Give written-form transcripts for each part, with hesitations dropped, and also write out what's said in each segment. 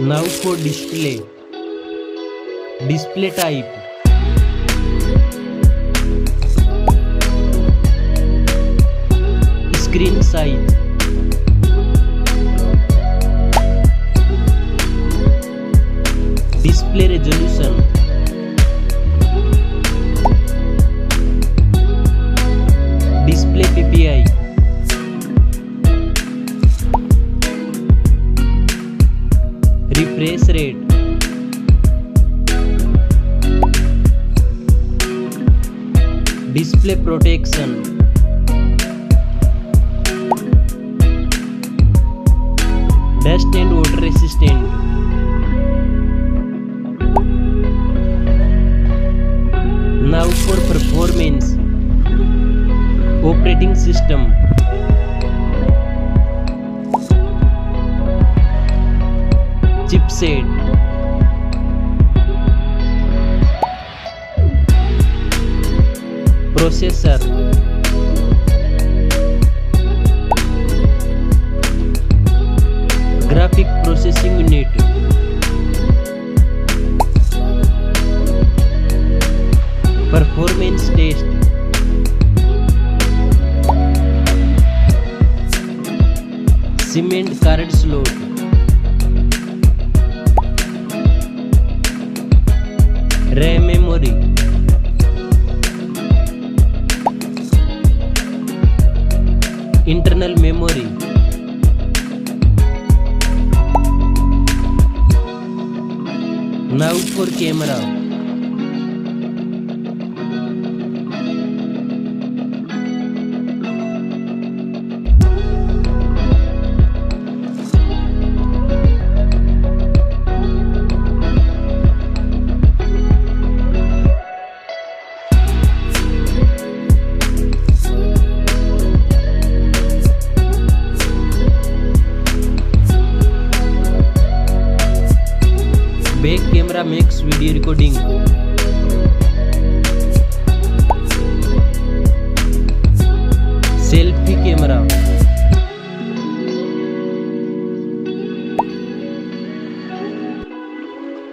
Now for display type, screen size, display resolution, display PPI, refresh rate, display protection, dust and water resistant, now for performance, operating system, chipset, processor, graphic processing unit, performance test, cement card slot, RAM memory, internal memory, now for camera, back camera makes video recording, selfie camera,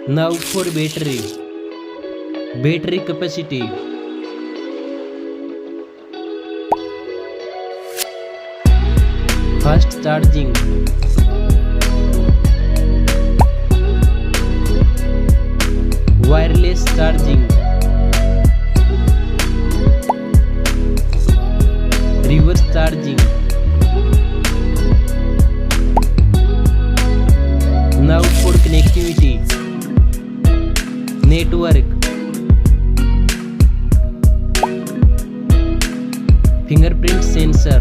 now for battery capacity, fast charging, wireless charging, reverse charging, now for connectivity, network, fingerprint sensor,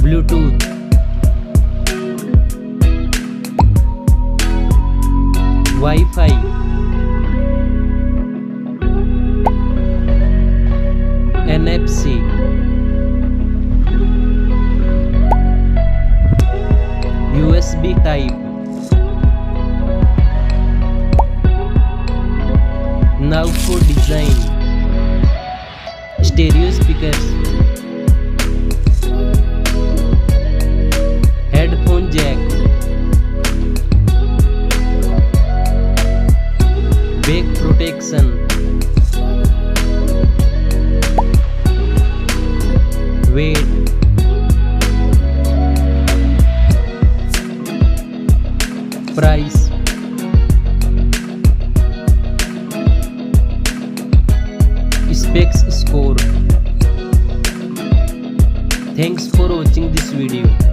Bluetooth, Wi-Fi, NFC, USB type, now for design, stereo speakers, headphone jack, back protection, weight, price, specs score. Thanks for watching this video.